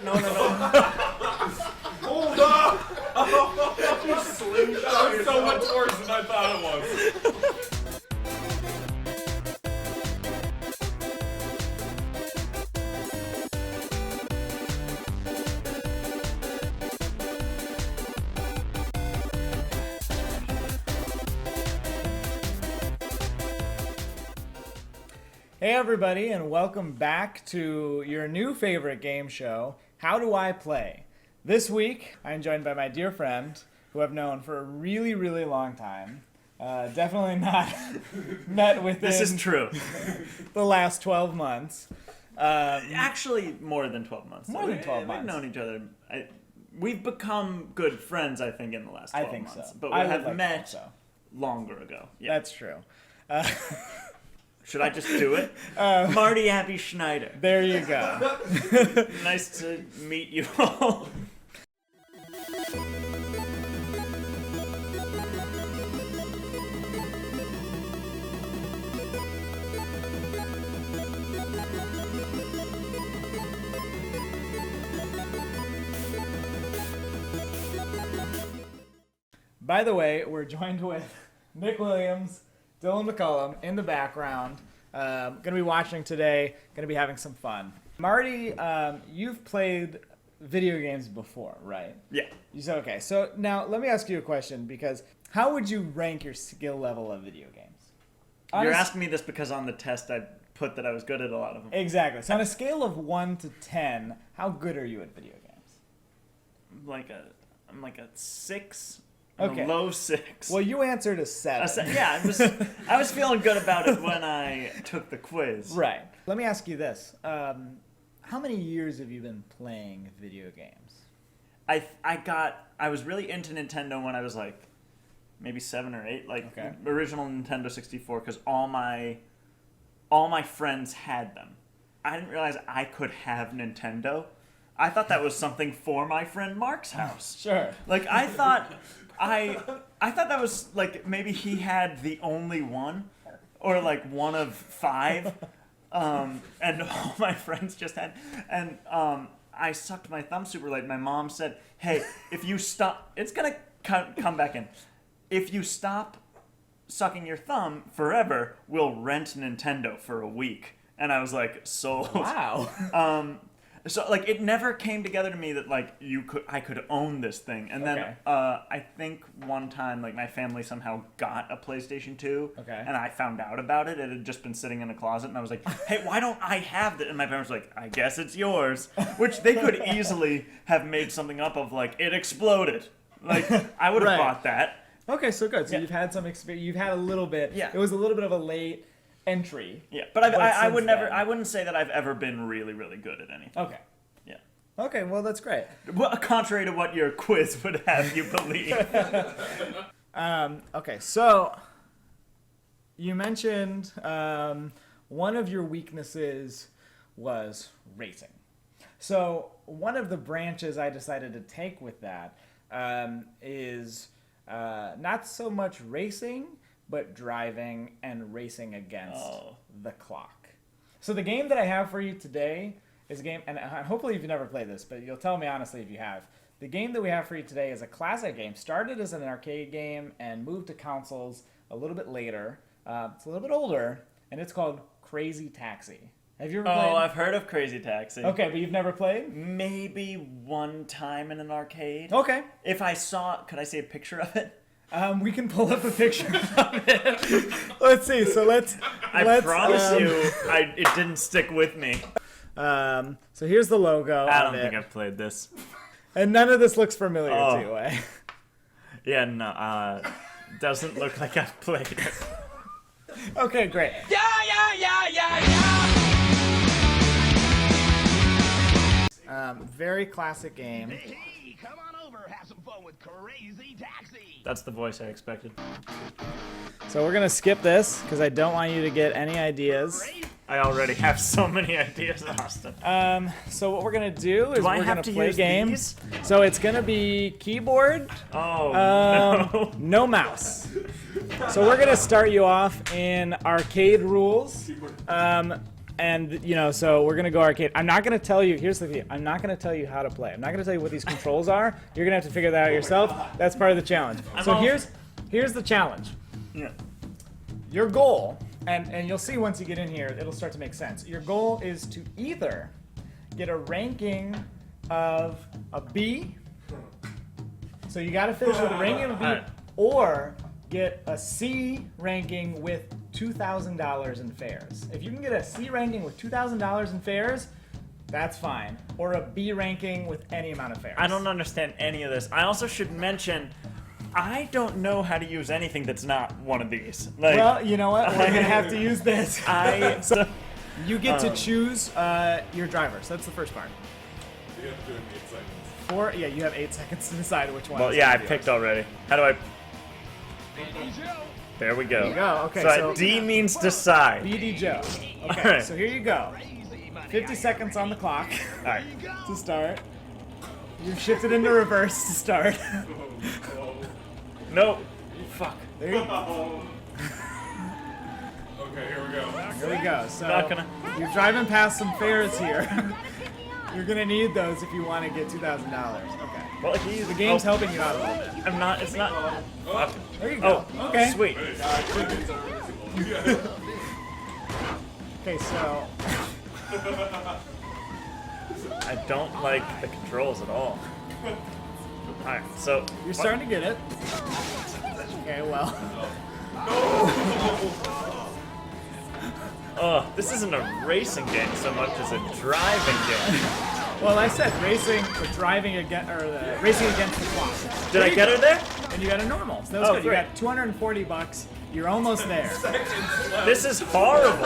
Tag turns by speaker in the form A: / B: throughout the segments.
A: slingshot? No.
B: Hold up!
A: Slingshot.
B: That was so much worse than I thought it was.
C: Hey everybody, and welcome back to your new favorite game show, How Do I Play? This week, I'm joined by my dear friend, who I've known for a really, really long time. Definitely not met within
A: This is true.
C: the last 12 months.
A: Actually, more than 12 months.
C: More than 12
A: We've
C: months.
A: known each other. We've become good friends, I think, in the last 12
C: I think
A: months.
C: so.
A: But we
C: I would
A: have
C: like to
A: met
C: think so.
A: longer ago. Yeah.
C: That's true.
A: Should I just do it? Marty Abbe-Schneider.
C: There you go.
A: Nice to meet you all.
C: By the way, we're joined with Nick Williams, Dylan McCullum in the background. Going to be watching today. Going to be having some fun. Marty, you've played video games before, right?
A: Yeah.
C: You said okay. So now let me ask you a question, because how would you rank your skill level of video games?
A: You're asking me this because on the test I put that I was good at a lot of them.
C: Exactly. So on a scale of 1 to 10, how good are you at video games?
A: I'm like a 6.
C: Okay.
A: A low 6.
C: Well, you answered a 7.
A: Yeah, I was feeling good about it when I took the quiz.
C: Right. Let me ask you this. How many years have you been playing video games?
A: I was really into Nintendo when I was like maybe 7 or 8, like
C: Okay.
A: original Nintendo 64, because all my friends had them. I didn't realize I could have Nintendo. I thought that was something for my friend Mark's house.
C: Sure.
A: Like I thought that was like maybe he had the only one, or like one of 5, and all my friends just had. And I sucked my thumb super late. My mom said, "Hey, if you stop, it's gonna come back in. If you stop sucking your thumb forever, we'll rent Nintendo for a week." And I was like, sold.
C: Wow.
A: So like it never came together to me that like I could own this thing. And then
C: Okay.
A: I think one time like my family somehow got a PlayStation 2.
C: Okay.
A: And I found out about it. It had just been sitting in a closet, and I was like, "Hey, why don't I have that?" And my parents were like, "I guess it's yours," which they could easily have made something up of like it exploded. Like I would have
C: Right.
A: bought that.
C: Okay, so good. So
A: Yeah.
C: you've had some experience. You've had a little bit.
A: Yeah.
C: It was a little bit of a late entry.
A: Yeah, but I
C: since
A: would never.
C: then-
A: I wouldn't say that I've ever been really, really good at anything.
C: Okay.
A: Yeah.
C: Okay, well, that's great.
A: Well, contrary to what your quiz would have you believe.
C: Okay, so you mentioned one of your weaknesses was racing. So one of the branches I decided to take with that is not so much racing, but driving and racing against the clock. So the game that I have for you today is a game, and hopefully you've never played this, but you'll tell me honestly if you have. The game that we have for you today is a classic game. Started as an arcade game and moved to consoles a little bit later. It's a little bit older, and it's called Crazy Taxi. Have you ever played?
A: Oh, I've heard of Crazy Taxi.
C: Okay, but you've never played?
A: Maybe one time in an arcade.
C: Okay.
A: If I saw, could I see a picture of it?
C: We can pull up a picture of it. Let's see. So let's.
A: I promise you, it didn't stick with me.
C: So here's the logo.
A: I don't
C: of
A: think
C: it.
A: I've played this.
C: And none of this looks familiar to you, eh?
A: Yeah, no, doesn't look like I've played it.
C: Okay, great.
B: Yeah.
C: Very classic game.
D: Hey, come on over, have some fun with Crazy Taxi.
A: That's the voice I expected.
C: So we're gonna skip this because I don't want you to get any ideas.
A: I already have so many ideas, Austin.
C: So what we're gonna do is
A: Do I
C: we're
A: have
C: gonna
A: to
C: play
A: use
C: games.
A: these?
C: So it's gonna be keyboard,
A: Oh, no.
C: no mouse. So we're gonna start you off in arcade rules. And, you know, so we're going to go arcade. I'm not going to tell you, here's the thing, I'm not going to tell you how to play. I'm not going to tell you what these controls are. You're going to have to figure that out yourself. That's part of the challenge. So here's the challenge.
A: Yeah.
C: Your goal, and you'll see once you get in here, it'll start to make sense. Your goal is to either get a ranking of a B, so you got to finish with a ranking of a B,
A: Alright.
C: or get a C ranking with $2,000 in fares. If you can get a C ranking with $2,000 in fares, that's fine. Or a B ranking with any amount of fares.
A: I don't understand any of this. I also should mention, I don't know how to use anything that's not one of these. Like,
C: Well, you know what? We're gonna have to use this.
A: so,
C: You get to choose your driver. So that's the first part.
B: You have to do it in 8 seconds.
C: Yeah, you have 8 seconds to decide which one.
A: well,
C: is
A: yeah, I
C: gonna be
A: picked
C: yours.
A: already. How do I? There we go.
C: There you go. Okay,
A: So,
C: so
A: D means decide.
C: BD Joe. Okay,
A: Alright.
C: so here you go. 50 seconds on the clock
A: All right.
C: to start. You've shifted into reverse to start.
A: No. Fuck.
C: There you go.
B: Okay, here we go.
C: Here we go. So
A: Not gonna-
C: you're driving past some fares here. You're gonna need those if you want to get $2,000. Okay.
A: Well, he's
C: The game's
A: oh,
C: helping you out a little bit.
A: I'm not. It's not. Fuck.
C: There you go.
A: Oh.
C: Okay.
A: Sweet.
C: Okay, so
A: I don't like the controls at all. All right. So
C: you're starting to get it. Okay, well.
A: Oh, this isn't a racing game so much as a driving game.
C: Well, I said racing or driving against, or racing against the clock.
A: Did I get her there?
C: And you got a normal. So that was
A: Oh,
C: good. You
A: great.
C: got $240. You're almost there.
A: This is horrible.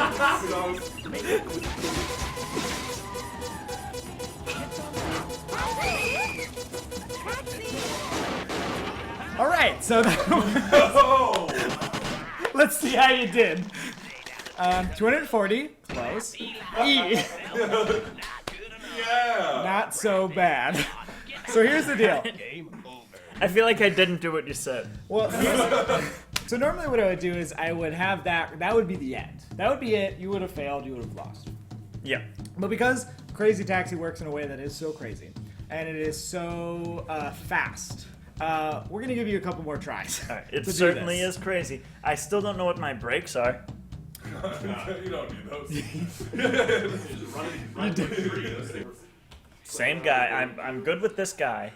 C: All right, so let's see how you did. 240, close. E,
B: Yeah.
C: not so bad. So here's the deal.
A: I feel like I didn't do what you said.
C: Well, so normally what I would do is I would have that would be the end. That would be it. You would have failed. You would have lost.
A: Yeah.
C: But because Crazy Taxi works in a way that is so crazy, and it is so fast, we're going to give you a couple more tries.
A: All right. It
C: to do
A: certainly
C: this.
A: is crazy. I still don't know what my brakes are.
B: You don't need those.
A: Same guy. I'm good with this guy.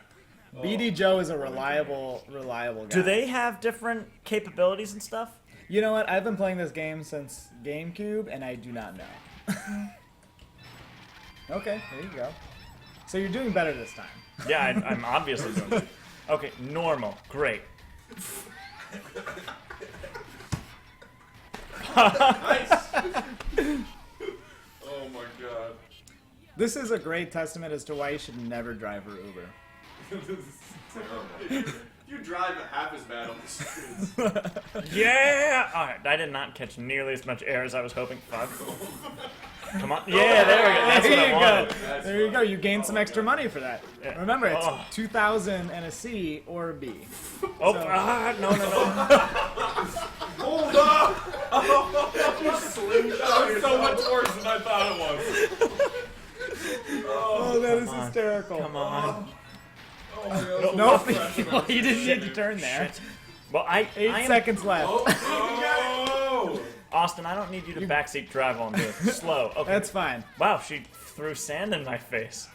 C: BD Joe is a reliable guy.
A: Do they have different capabilities and stuff?
C: You know what? I've been playing this game since GameCube, and I do not know. Okay, there you go. So you're doing better this time.
A: Yeah, I'm obviously doing it. Okay, normal. Great.
B: Oh my god.
C: This is a great testament as to why you should never drive or Uber.
B: This is terrible. You drive half as bad on the streets.
A: Yeah! Alright, I did not catch nearly as much air as I was hoping. Fuck. Come on. Yeah, there we go. That's what
C: There
A: I
C: you
A: wanted.
C: go. There you go. You gained some extra money for that.
A: Yeah.
C: Remember, it's
A: Oh.
C: 2,000 and a C or a B.
A: Oh,
C: So-
A: no.
B: Hold up! That was so much worse than I thought it was.
C: Oh, that is
A: on.
C: hysterical.
A: Come on.
B: Oh my god.
C: Nope. Well, you didn't need to turn there.
A: Well,
C: 8
A: I am,
C: seconds left.
B: Oh!
A: Austin, I don't need you to backseat drive on this. Slow. Okay.
C: That's fine.
A: Wow, she threw sand in my face.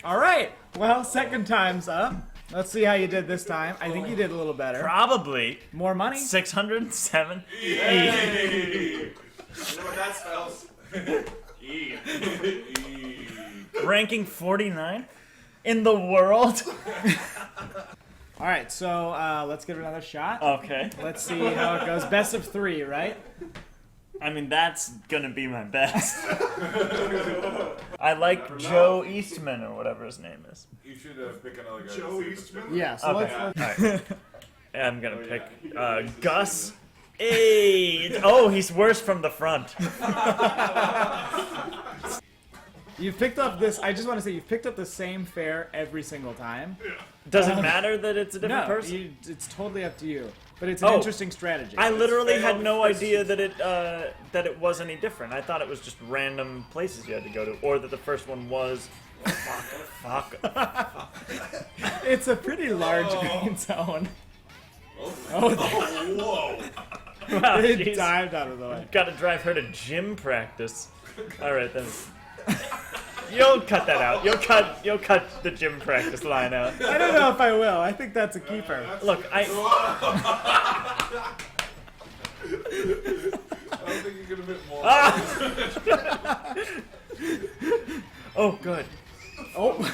C: All right. Well, second time's up. Let's see how you did this time. I think you did a little better.
A: Probably
C: More money?
A: 607.
B: Hey! You know what that spells? E.
A: Ranking 49 in the world.
C: All right, so let's give it another shot.
A: Okay.
C: Let's see how it goes. Best of 3, right?
A: I mean, that's gonna be my best. I like Joe Eastman or whatever his name is.
B: You should pick another guy. Joe Eastman?
C: Yeah, so
A: Okay.
C: let's
A: Alright. I'm gonna pick Gus. Hey! Oh, he's worse from the front.
C: You've picked up this, I just want to say, you've picked up the same fare every single time.
A: Does it matter that it's a different
C: No,
A: person?
C: it's totally up to you. but it's an
A: Oh.
C: interesting strategy.
A: I literally had
B: failed
A: no
B: Christian.
A: idea that it was any different. I thought it was just random places you had to go to, or that the first one was. Fuck.
C: It's a pretty large green zone. Oh,
B: Whoa!
A: Wow,
C: it
A: jeez.
C: dived out of the way.
A: Got to drive her to gym practice. All right then. You'll cut that out. You'll cut the gym practice line out.
C: I don't know if I will. I think that's a keeper.
A: Look,
B: I don't think you could have hit more.
A: Oh, good.
C: Oh.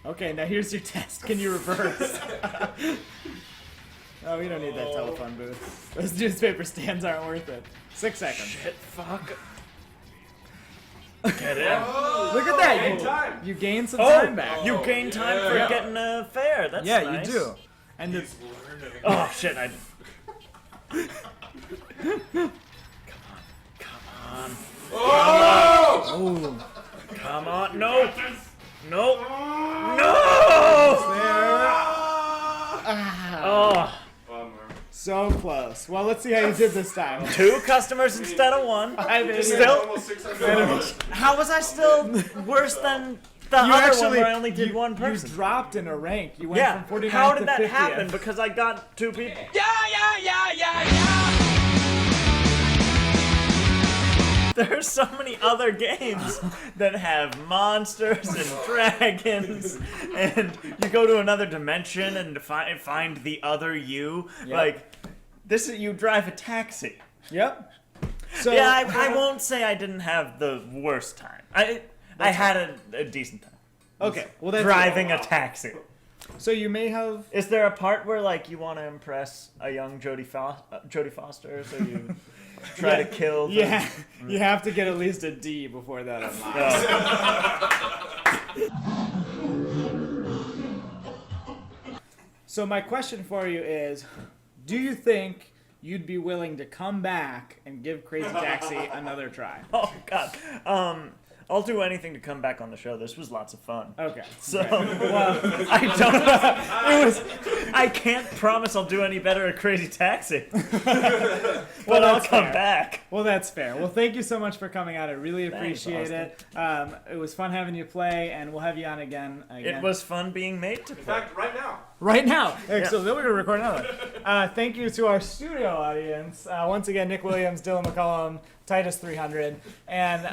C: Okay, now here's your test. Can you reverse? Oh, we don't need that telephone booth. Those newspaper stands aren't worth it. 6 seconds.
A: Shit, fuck. Get in.
C: Look at that.
B: Gain time.
C: You gain some
A: Oh,
C: time back.
A: you gain time for getting a fare. That's
C: Yeah,
A: nice.
C: you do. And the,
B: He's learning.
A: Oh shit! Come on!
B: Oh!
C: ooh,
A: Come on! No! No! No! Oh,
B: Bummer.
C: so close. Well, let's see how you did this time.
A: 2 customers instead of 1. Still,
B: Almost $600.
A: how was I still worse than the other one where I only did one
C: You
A: person?
C: dropped in a rank. You went
A: Yeah.
C: from 49th
A: How
C: to
A: did that
C: 50th.
A: happen? Because I got 2 people.
D: Yeah.
A: There's so many other games that have monsters and dragons, and you go to another dimension and find the other you.
C: Yep.
A: Like, this is you drive a taxi.
C: Yep. So
A: Yeah, I won't say I didn't have the worst time. I had a decent time
C: okay. Well, that's
A: driving a taxi.
C: So you may have.
A: Is there a part where like you want to impress a young Jodie Foster, so you try to kill? The,
C: Yeah, you have to get at least a D before that unlocks. So my question for you is, do you think you'd be willing to come back and give Crazy Taxi another try?
A: Oh God. I'll do anything to come back on the show. This was lots of fun.
C: Okay.
A: So,
C: great.
A: well, I don't. I can't promise I'll do any better at Crazy Taxi. But I'll
C: that's
A: come
C: fair.
A: back.
C: Well, that's fair. Well, thank you so much for coming out. I really
A: Thanks,
C: appreciate it. It was fun having you play, and we'll have you on again.
A: It was fun being made to
B: In
A: play.
B: fact, right now.
C: Right now. So then we're going to record another. Thank you to our studio audience. Once again, Nick Williams, Dylan McCollum, Titus 300. And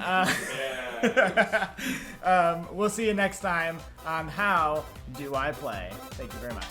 B: Yeah.
C: we'll see you next time on How Do I Play. Thank you very much.